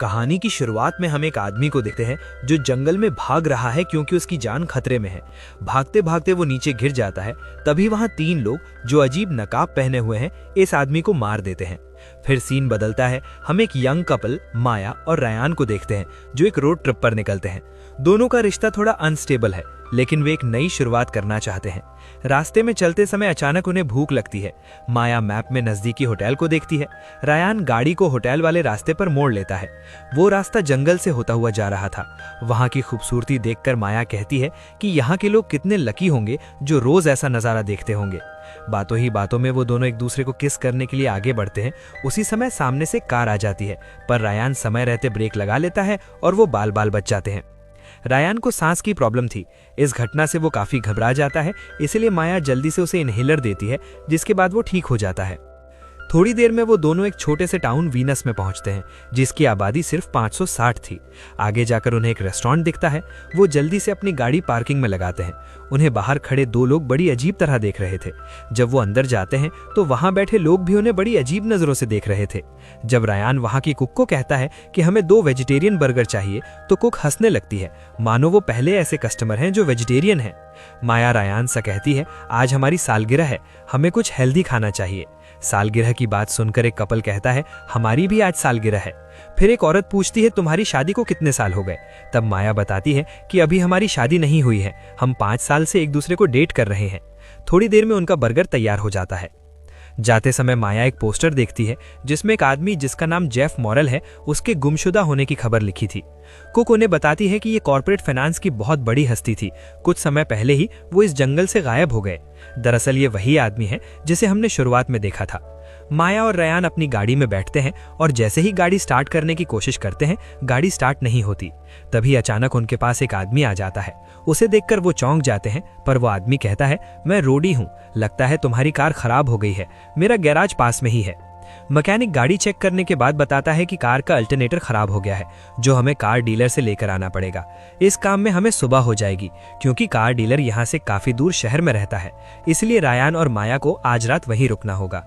कहानी की शुरुआत में हम एक आदमी को देखते हैं जो जंगल में भाग रहा है क्योंकि उसकी जान खतरे में है। भागते भागते वो नीचे गिर जाता है। तभी वहां तीन लोग जो अजीब नकाब पहने हुए हैं इस आदमी को मार देते हैं। फिर सीन बदलता है। हम एक यंग कपल माया और रयान को देखते हैं जो एक रोड ट्रिप पर निकलते हैं। दोनों का रिश्ता थोड़ा अनस्टेबल है, लेकिन वे एक नई शुरुआत करना चाहते हैं। रास्ते में चलते समय अचानक उन्हें भूख लगती है। माया मैप में नजदीकी होटल को देखती है। रयान गाड़ी को होटल वाले रास्ते पर मोड़ लेता है। वो रास्ता जंगल से होता हुआ जा रहा था। वहां की खूबसूरती देखकर माया कहती है कि यहाँ के लोग कितने लकी होंगे जो रोज ऐसा नजारा देखते होंगे। बातों ही बातों में वो दोनों एक दूसरे को किस करने के लिए आगे बढ़ते हैं। उसी समय सामने से कार आ जाती है, पर रयान समय रहते ब्रेक लगा लेता है और वो बाल बाल बच जाते हैं। रयान को सांस की प्रॉब्लम थी। इस घटना से वो काफी घबरा जाता है, इसलिए माया जल्दी से उसे इनहेलर देती है, जिसके बाद वो ठीक हो जाता है। थोड़ी देर में वो दोनों एक छोटे से टाउन वीनस में पहुंचते हैं, जिसकी आबादी सिर्फ 560 थी। आगे जाकर उन्हें एक रेस्टोरेंट दिखता है। वो जल्दी से अपनी गाड़ी पार्किंग में लगाते हैं। उन्हें बाहर खड़े दो लोग बड़ी अजीब तरह देख रहे थे। जब वो अंदर जाते हैं तो वहां बैठे लोग भी उन्हें बड़ी अजीब नजरों से देख रहे थे। जब रयान वहां की कुक को कहता है कि हमें 2 वेजिटेरियन बर्गर चाहिए, तो कुक हंसने लगती है, मानो वो पहले ऐसे कस्टमर हैं जो वेजिटेरियन हैं। माया रयान से कहती है, आज हमारी सालगिरह है, हमें कुछ हेल्दी खाना चाहिए। सालगिरह की बात सुनकर एक कपल कहता है, हमारी भी आज सालगिरह है। फिर एक औरत पूछती है, तुम्हारी शादी को कितने साल हो गए? तब माया बताती है कि अभी हमारी शादी नहीं हुई है, हम 5 साल से एक दूसरे को डेट कर रहे हैं। थोड़ी देर में उनका बर्गर तैयार हो जाता है। जाते समय माया एक पोस्टर देखती है जिसमें एक आदमी जिसका नाम जेफ मॉरल है, उसके गुमशुदा होने की खबर लिखी थी। कुक उन्हें बताती है कि ये कॉर्पोरेट फाइनेंस की बहुत बड़ी हस्ती थी। कुछ समय पहले ही वो इस जंगल से गायब हो गए। दरअसल ये वही आदमी है जिसे हमने शुरुआत में देखा था। माया और रयान अपनी गाड़ी में बैठते हैं और जैसे ही गाड़ी स्टार्ट करने की कोशिश करते हैं, गाड़ी स्टार्ट नहीं होती। तभी अचानक उनके पास एक आदमी आ जाता है। उसे देखकर वो चौंक जाते हैं, पर वो आदमी कहता है, मैं रोडी हूँ, लगता है तुम्हारी कार खराब हो गई है, मेरा गैराज पास में ही है। मैकेनिक गाड़ी चेक करने के बाद बताता है कि कार का अल्टरनेटर खराब हो गया है, जो हमें कार डीलर से लेकर आना पड़ेगा। इस काम में हमें सुबह हो जाएगी, क्योंकि कार डीलर यहाँ से काफी दूर शहर में रहता है। इसलिए रयान और माया को आज रात वहीं रुकना होगा।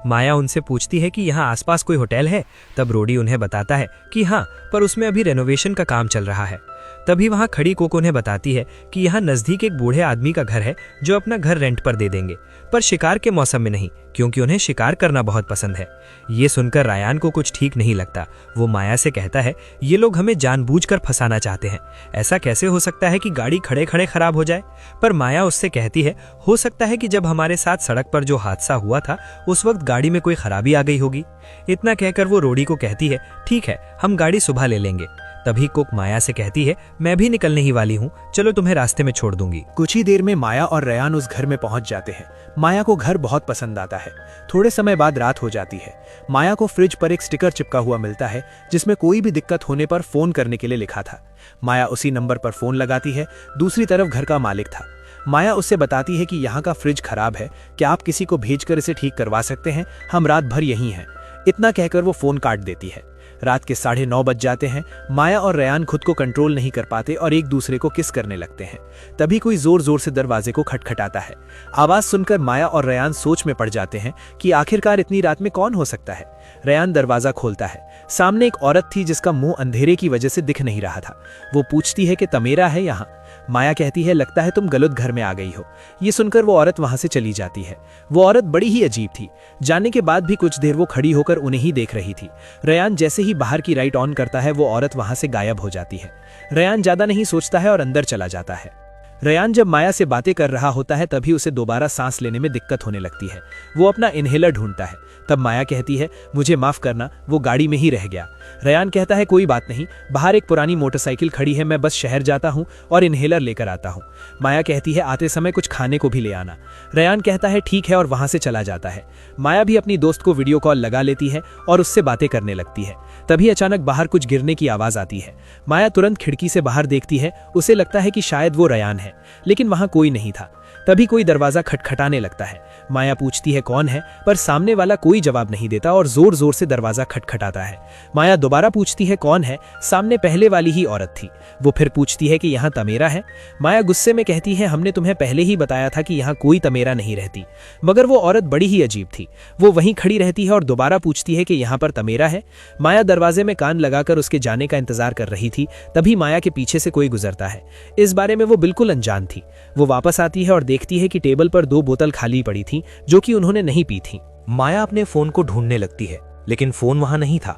माया उनसे पूछती है कि यहाँ आसपास कोई होटल है। तब रोडी उन्हें बताता है कि हाँ, पर उसमें अभी रेनोवेशन का काम चल रहा है। तभी वहां खड़ी कुक उन्हें बताती है कि यहाँ नजदीक एक बूढ़े आदमी का घर है जो अपना घर रेंट पर दे देंगे, पर शिकार के मौसम में नहीं, क्योंकि उन्हें शिकार करना बहुत पसंद है। ये सुनकर रयान को कुछ ठीक नहीं लगता। वो माया से कहता है, ये लोग हमें जानबूझकर फंसाना चाहते हैं, ऐसा कैसे हो सकता है कि गाड़ी खड़े खड़े खराब हो जाए? पर माया उससे कहती है, हो सकता है कि जब हमारे साथ सड़क पर जो हादसा हुआ था उस वक्त गाड़ी में कोई खराबी आ गई होगी। इतना कहकर वो रोडी को कहती है, ठीक है, हम गाड़ी सुबह ले लेंगे। तभी कुक माया से कहती है, मैं भी निकलने ही वाली हूँ, चलो तुम्हें रास्ते में छोड़ दूंगी। कुछ ही देर में माया और रयान उस घर में पहुंच जाते हैं। माया को घर बहुत पसंद आता है। थोड़े समय बाद रात हो जाती है। माया को फ्रिज पर एक स्टिकर चिपका हुआ मिलता है जिसमें कोई भी दिक्कत होने पर फोन करने के लिए लिखा था। माया उसी नंबर पर फोन लगाती है। दूसरी तरफ घर का मालिक था। माया उससे बताती है कि यहाँ का फ्रिज खराब है, क्या आप किसी को भेजकर इसे ठीक करवा सकते हैं? हम रात भर यहीं हैं। इतना कहकर वो फोन काट देती है। रात के 9:30 बज जाते हैं। माया और रयान खुद को कंट्रोल नहीं कर पाते और एक दूसरे को किस करने लगते हैं। तभी कोई जोर जोर से दरवाजे को खटखटाता है। आवाज सुनकर माया और रयान सोच में पड़ जाते हैं कि आखिरकार इतनी रात में कौन हो सकता है। रयान दरवाजा खोलता है। सामने एक औरत थी जिसका मुंह अंधेरे की वजह से दिख नहीं रहा था। वो पूछती है कि तमेरा है यहाँ? माया कहती है, लगता है तुम गलत घर में आ गई हो। ये सुनकर वो औरत वहां से चली जाती है। वो औरत बड़ी ही अजीब थी। जाने के बाद भी कुछ देर वो खड़ी होकर उन्हें ही देख रही थी। रयान जैसे ही बाहर की लाइट ऑन करता है, वो औरत वहां से गायब हो जाती है। रयान ज्यादा नहीं सोचता है और अंदर चला जाता है। रयान जब माया से बातें कर रहा होता है तभी उसे दोबारा सांस लेने में दिक्कत होने लगती है। वो अपना इनहेलर ढूंढता है। तब माया कहती है, मुझे माफ करना, वो गाड़ी में ही रह गया। रयान कहता है, कोई बात नहीं, बाहर एक पुरानी मोटरसाइकिल खड़ी है, मैं बस शहर जाता हूँ और इनहेलर लेकर आता हूँ। माया कहती है, आते समय कुछ खाने को भी ले आना। रयान कहता है, ठीक है, और वहां से चला जाता है। माया भी अपनी दोस्त को वीडियो कॉल लगा लेती है और उससे बातें करने लगती है। तभी अचानक बाहर कुछ गिरने की आवाज आती है। माया तुरंत खिड़की से बाहर देखती है। उसे लगता है कि शायद वो रयान है, लेकिन वहां कोई नहीं था। तभी कोई दरवाजा खटखटाने लगता है। माया पूछती है कौन है, पर सामने वाला कोई जवाब नहीं देता और जोर जोर से दरवाजा खटखटाता है। माया दोबारा पूछती है कौन है, सामने पहले वाली ही औरत थी। वो फिर पूछती है कि यहाँ तमेरा है। माया गुस्से में कहती है हमने तुम्हें पहले ही बताया था कि यहाँ कोई तमेरा नहीं रहती। मगर वो औरत बड़ी ही अजीब थी। वो वहीं खड़ी रहती है और दोबारा पूछती है कि यहाँ पर तमेरा है। माया दरवाजे में कान लगाकर उसके जाने का इंतजार कर रही थी। तभी माया के पीछे से कोई गुजरता है। इस बारे में वो बिल्कुल अनजान थी। वो वापस आती है और देखती है कि टेबल पर 2 बोतल खाली पड़ी थी जो कि उन्होंने नहीं पी थी। माया अपने फोन को ढूंढने लगती है, लेकिन फोन वहां नहीं था।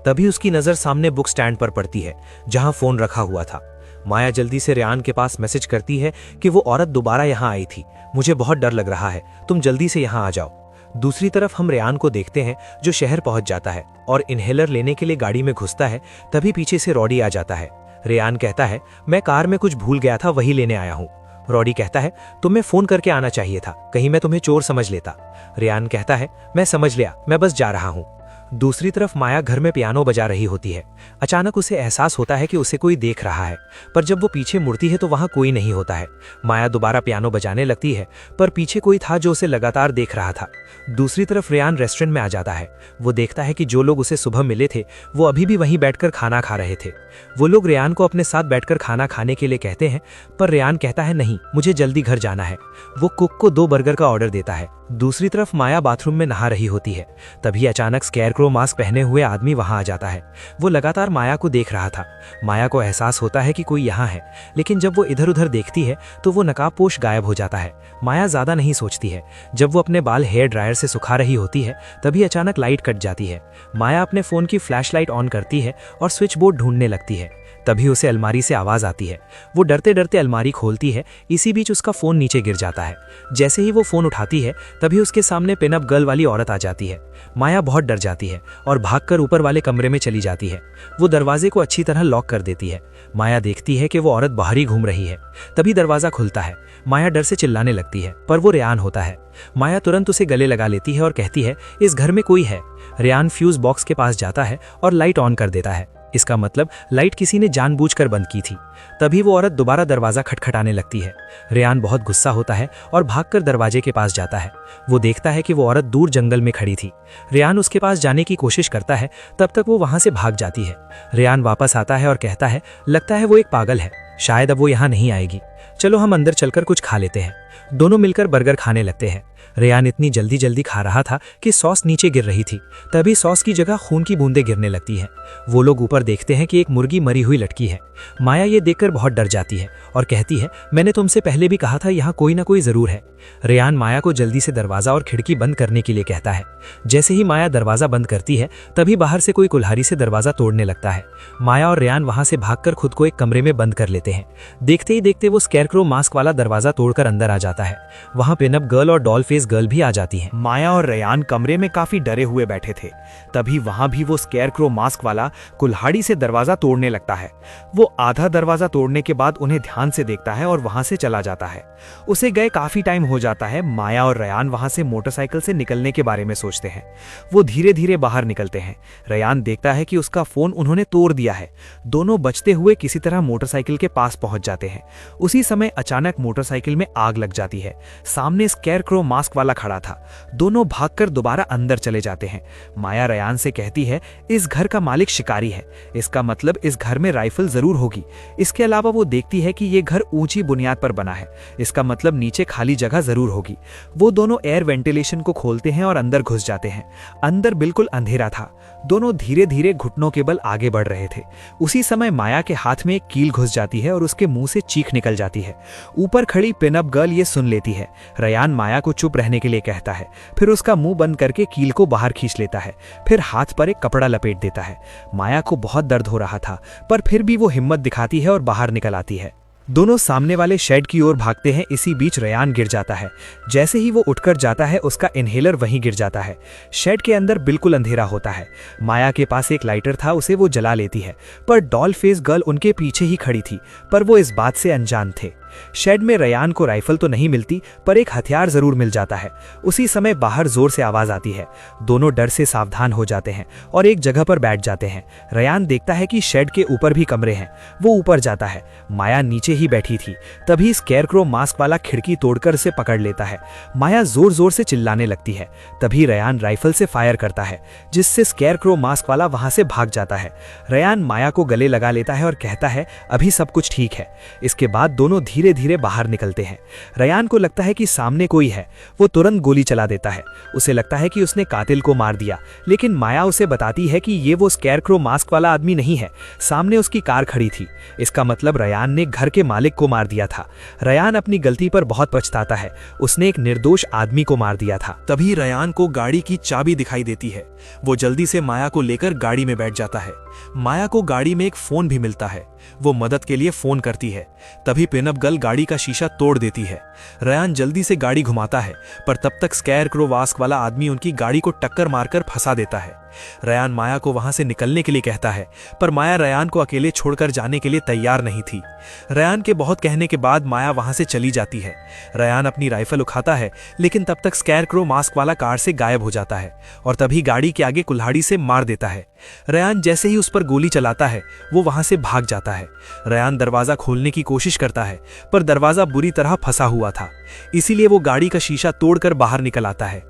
तभी उसकी नजर सामने बुक स्टैंड पर पड़ती है जहां फोन रखा हुआ था। माया जल्दी से रेयान के पास मैसेज करती है कि वो औरत दोबारा यहाँ आई थी, मुझे बहुत डर लग रहा है, तुम जल्दी से यहाँ आ जाओ। दूसरी तरफ हम रेयान को देखते हैं जो शहर पहुंच जाता है और इनहेलर लेने के लिए गाड़ी में घुसता है। तभी पीछे से रॉडी आ जाता है। रेयान कहता है मैं कार में कुछ भूल गया था, वही लेने आया हूँ। रॉडी कहता है तुम्हें फोन करके आना चाहिए था, कहीं मैं तुम्हें चोर समझ लेता। रेयान कहता है मैं समझ लिया, मैं बस जा रहा हूँ। दूसरी तरफ माया घर में पियानो बजा रही होती है। अचानक उसे एहसास होता है कि उसे कोई देख रहा है, पर जब वो पीछे मुड़ती है तो वहां कोई नहीं होता है। माया दोबारा पियानो बजाने लगती है, पर पीछे कोई था जो उसे लगातार देख रहा था। दूसरी तरफ रेयान रेस्टोरेंट में आ जाता है। वो देखता है कि जो लोग उसे सुबह मिले थे वो अभी भी वहीं बैठकर खाना खा रहे थे। वो लोग रेयान को अपने साथ बैठकर खाना खाने के लिए कहते हैं, पर रेयान कहता है नहीं, मुझे जल्दी घर जाना है। वो कुक को 2 बर्गर का ऑर्डर देता है। दूसरी तरफ माया बाथरूम में नहा रही होती है। तभी अचानक स्केयरक्रो मास्क पहने हुए आदमी वहां आ जाता है। वो लगातार माया को देख रहा था। माया को एहसास होता है कि कोई यहाँ है, लेकिन जब वो इधर उधर देखती है तो वो नकाबपोश गायब हो जाता है। माया ज्यादा नहीं सोचती है। जब वो अपने बाल हेयर ड्रायर से सुखा रही होती है तभी अचानक लाइट कट जाती है। माया अपने फोन की फ्लैशलाइट ऑन करती है और स्विच बोर्ड ढूंढने लगती है। तभी उसे अलमारी से आवाज आती है। वो डरते डरते अलमारी खोलती है। इसी बीच उसका फोन नीचे गिर जाता है। जैसे ही वो फोन उठाती है तभी उसके सामने पिनअप गर्ल वाली औरत आ जाती है। माया बहुत डर जाती है और भागकर ऊपर वाले कमरे में चली जाती है। वो दरवाजे को अच्छी तरह लॉक कर देती है। माया देखती है कि वो औरत बाहर ही घूम रही है। तभी दरवाजा खुलता है। माया डर से चिल्लाने लगती है, पर वो रेयान होता है। माया तुरंत उसे गले लगा लेती है और कहती है इस घर में कोई है। रेयान फ्यूज बॉक्स के पास जाता है और लाइट ऑन कर देता है। इसका मतलब लाइट किसी ने जानबूझकर बंद की थी। तभी वो औरत दोबारा दरवाजा खटखटाने लगती है। रेयान बहुत गुस्सा होता है और भागकर दरवाजे के पास जाता है। वो देखता है कि वो औरत दूर जंगल में खड़ी थी। रेयान उसके पास जाने की कोशिश करता है, तब तक वो वहां से भाग जाती है। रेयान वापस आता है और कहता है लगता है वो एक पागल है, शायद अब वो यहाँ नहीं आएगी। चलो हम अंदर चलकर कुछ खा लेते हैं। दोनों मिलकर बर्गर खाने लगते हैं। रेयान इतनी जल्दी जल्दी खा रहा था कि सॉस नीचे गिर रही थी। तभी सॉस की जगह खून की बूंदें गिरने लगती हैं। वो लोग ऊपर देखते हैं कि एक मुर्गी मरी हुई लटकी है। माया ये देखकर बहुत डर जाती है और कहती है मैंने तुमसे पहले भी कहा था यहाँ कोई ना कोई जरूर है। रेयान माया को जल्दी से दरवाजा और खिड़की बंद करने के लिए कहता है। जैसे ही माया दरवाजा बंद करती है तभी बाहर से कोई कुल्हाड़ी से दरवाजा तोड़ने लगता है। माया और रेयान वहां से भागकर खुद को एक कमरे में बंद कर लेते हैं। देखते ही देखते वो स्केयरक्रो मास्क वाला दरवाजा तोड़कर अंदर आ जाता है। वहां पिनअप गर्ल और डॉल फेस गर्ल भी आ जाती हैं। माया और रेयान कमरे में काफी डरे हुए बैठे थे। तभी वहां भी वो स्केयरक्रो मास्क वाला कुल्हाड़ी से दरवाजा तोड़ने लगता है। वो आधा दरवाजा तोड़ने के बाद उन्हें ध्यान से देखता है और वहां से चला जाता है। उसे गए काफी टाइम हो जाता है। माया और रेयान वहां से मोटरसाइकिल से निकलने के बारे में सोचते हैं। वो धीरे धीरे बाहर निकलते हैं। रेयान देखता है कि उसका फोन उन्होंने तोड़ दिया है। दोनों बचते हुए किसी तरह मोटरसाइकिल के पास पहुंच जाते हैं। उसी समय अचानक मोटरसाइकिल में आग लग जाती है। सामने स्केयरक्रो मास्क वाला खड़ा था। दोनों भागकर दोबारा अंदर चले जाते हैं। माया रेयान से कहती है इस घर का मालिक शिकारी है, इसका मतलब इस घर में राइफल जरूर होगी। इसके अलावा वो देखती है कि ये घर ऊंची बुनियाद पर बना है, इसका मतलब नीचे खाली जगह जरूर होगी। वो दोनों एयर वेंटिलेशन को खोलते हैं और अंदर घुस जाते हैं। अंदर बिल्कुल अंधेरा था। दोनों धीरे धीरे घुटनों के बल आगे बढ़ रहे थे। उसी समय माया के हाथ में एक कील घुस जाती है और उसके मुंह से चीख निकल जाती है। ऊपर खड़ी पिनअप गर्ल ये सुन लेती है। रेयान माया को चुप रहने के लिए कहता है, फिर उसका मुंह बंद करके कील को बाहर खींच लेता है। फिर हाथ पर एक कपड़ा लपेट देता है। माया को बहुत दर्द हो रहा था, पर फिर भी वो हिम्मत दिखाती है और बाहर निकल आती है। दोनों सामने वाले शेड की ओर भागते हैं। इसी बीच रेयान गिर जाता है। जैसे ही वो उठकर जाता है उसका इनहेलर वहीं गिर जाता है। शेड के अंदर बिल्कुल अंधेरा होता है। माया के पास एक लाइटर था, उसे वो जला लेती है, पर डॉल फेस गर्ल उनके पीछे ही खड़ी थी, पर वो इस बात से अनजान थे। शेड में रयान को राइफल तो नहीं मिलती, पर एक हथियार जरूर मिल जाता है। उसी समय बाहर जोर से आवाज आती है। दोनों डर से सावधान हो जाते हैं और एक जगह पर बैठ जाते हैं। रयान देखता है कि शेड के ऊपर भी कमरे हैं। वो ऊपर जाता है। माया नीचे ही बैठी थी। तभी स्केयरक्रो मास्क वाला खिड़की तोड़कर उसे पकड़ लेता है। माया जोर जोर से चिल्लाने लगती है। तभी रयान राइफल से फायर करता है, जिससे स्केयरक्रो मास्क वाला वहां से भाग जाता है। रयान माया को गले लगा लेता है और कहता है अभी सब कुछ ठीक है। इसके बाद दोनों धीरे धीरे बाहर निकलते हैं। रयान को लगता है कि सामने कोई है। वो तुरंत गोली चला देता है। उसे लगता है कि उसने कातिल को मार दिया, लेकिन माया उसे बताती है कि ये वो स्केयरक्रो मास्क वाला आदमी नहीं है। सामने उसकी कार खड़ी थी। इसका मतलब रयान ने घर के मालिक को मार दिया था। रयान अपनी गलती पर बहुत पछताता है। उसने एक निर्दोष आदमी को मार दिया था। तभी रयान को गाड़ी की चाबी दिखाई देती है। वो जल्दी से माया को लेकर गाड़ी में बैठ जाता है। माया को गाड़ी में एक फोन भी मिलता है। वो मदद के लिए फोन करती है। तभी पिनअप गर्ल गाड़ी का शीशा तोड़ देती है। रयान जल्दी से गाड़ी घुमाता है, पर तब तक स्केयरक्रो मास्क वाला आदमी उनकी गाड़ी को टक्कर मारकर फंसा देता है। रयान माया को वहां से निकलने के लिए कहता है, पर माया रयान को अकेले छोड़कर जाने के लिए तैयार नहीं थी। रयान के बहुत कहने के बाद माया वहां से चली जाती है। रयान अपनी राइफल उठाता है, लेकिन तब तक स्केयरक्रो मास्क वाला कार से गायब हो जाता है और तभी गाड़ी के आगे कुल्हाड़ी से मार देता है। रयान जैसे ही उस पर गोली चलाता है, वो वहां से भाग जाता है। रयान दरवाजा खोलने की कोशिश करता है, पर दरवाजा बुरी तरह फंसा हुआ था। इसीलिए वो गाड़ी का शीशा तोड़कर बाहर निकल आता है।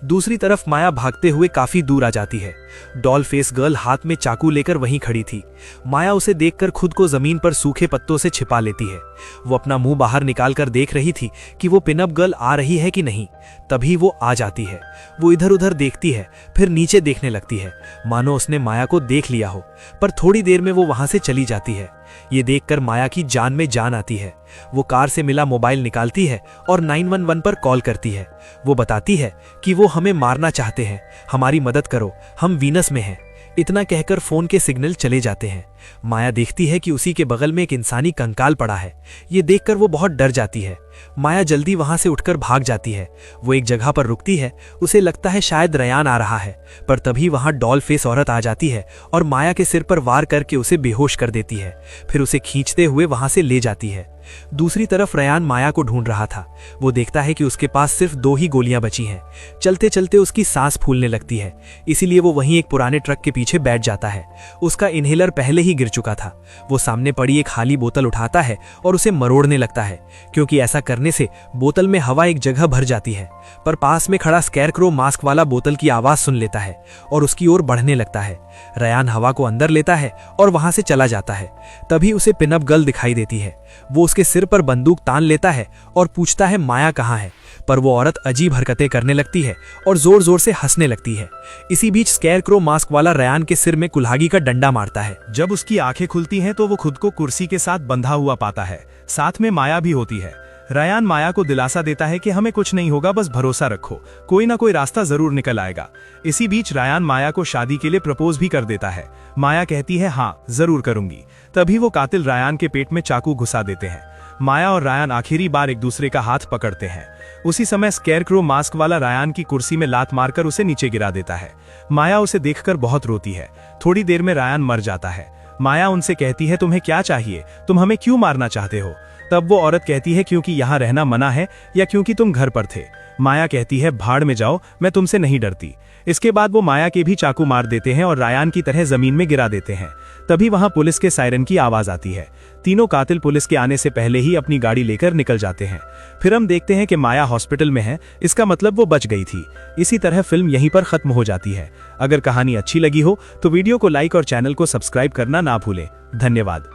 दूसरी तरफ माया भागते हुए काफी दूर आ जाती है। डॉल फेस गर्ल हाथ में चाकू लेकर वहीं खड़ी थी। माया उसे देखकर खुद को जमीन पर सूखे पत्तों से छिपा लेती है। वो अपना मुंह बाहर निकालकर देख रही थी कि वो पिनअप गर्ल आ रही है कि नहीं। तभी वो आ जाती है। वो इधर उधर देखती है, फिर नीचे देखने लगती है, मानो उसने माया को देख लिया हो। पर थोड़ी देर में वो वहां से चली जाती है। ये देखकर माया की जान में जान आती है। वो कार से मिला मोबाइल निकालती है और 911 पर कॉल करती है। वो बताती है कि वो हमें मारना चाहते हैं, हमारी मदद करो, हम वीनस में हैं। इतना कहकर फोन के सिग्नल चले जाते हैं। माया देखती है कि उसी के बगल में एक इंसानी कंकाल पड़ा है। ये देखकर वो बहुत डर जाती है। माया जल्दी वहां से उठकर भाग जाती है। वो एक जगह पर रुकती है। उसे लगता है शायद रयान आ रहा है, पर तभी वहां डॉल फेस औरत आ जाती है और माया के सिर पर वार करके उसे बेहोश कर देती है। फिर उसे खींचते हुए वहां से ले जाती है। दूसरी तरफ रयान माया को ढूंढ रहा था। वो देखता है कि उसके पास सिर्फ 2 ही गोलियां बची हैं। चलते चलते उसकी सांस फूलने लगती है, इसीलिए वो वहीं एक पुराने ट्रक के पीछे बैठ जाता है। उसका इनहेलर पहले ही गिर चुका था। वो सामने पड़ी एक खाली बोतल उठाता है और उसे मरोड़ने लगता है, क्योंकि ऐसा करने से बोतल में हवा एक जगह भर जाती है। पर पास में खड़ा स्केयरक्रो मास्क वाला बोतल की आवाज सुन लेता है और उसकी ओर बढ़ने लगता है। रयान हवा को अंदर लेता है और वहां से चला जाता है। तभी उसे पिनअप गर्ल दिखाई देती है। वो उसके सिर पर बंदूक तान लेता है और पूछता है माया कहाँ है, पर वो औरत अजीब हरकतें करने लगती है और जोर जोर से हंसने लगती है। इसी बीच स्केयरक्रो मास्क वाला रयान के सिर में कुल्हाड़ी का डंडा मारता है। जब उसकी आंखें खुलती हैं तो वो खुद को कुर्सी के साथ बंधा हुआ पाता है। साथ में माया भी होती है। रयान माया को दिलासा देता है कि हमें कुछ नहीं होगा, बस भरोसा रखो, कोई ना कोई रास्ता जरूर निकल आएगा। इसी बीच रयान माया को शादी के लिए प्रपोज भी कर देता है। माया कहती है हाँ जरूर करूंगी। तभी वो कातिल रयान के पेट में चाकू घुसा देते हैं। माया और रयान आखिरी बार एक दूसरे का हाथ पकड़ते हैं। उसी समय स्केयरक्रो मास्क वाला रयान की कुर्सी में लात मारकर उसे नीचे गिरा देता है। माया उसे देखकर बहुत रोती है। थोड़ी देर में रयान मर जाता है। माया उनसे कहती है तुम्हें क्या चाहिए, तुम हमें क्यों मारना चाहते हो? तब वो औरत कहती है क्योंकि यहाँ रहना मना है या क्योंकि तुम घर पर थे। माया कहती है भाड़ में जाओ, मैं तुमसे नहीं डरती। इसके बाद वो माया के भी चाकू मार देते हैं और रयान की तरह जमीन में गिरा देते हैं। तभी वहां पुलिस के सायरन की आवाज आती है। तीनों कातिल पुलिस के आने से पहले ही अपनी गाड़ी लेकर निकल जाते हैं। फिर हम देखते हैं कि माया हॉस्पिटल में है, इसका मतलब वो बच गई थी। इसी तरह फिल्म यहीं पर खत्म हो जाती है। अगर कहानी अच्छी लगी हो तो वीडियो को लाइक और चैनल को सब्सक्राइब करना ना भूलें। धन्यवाद।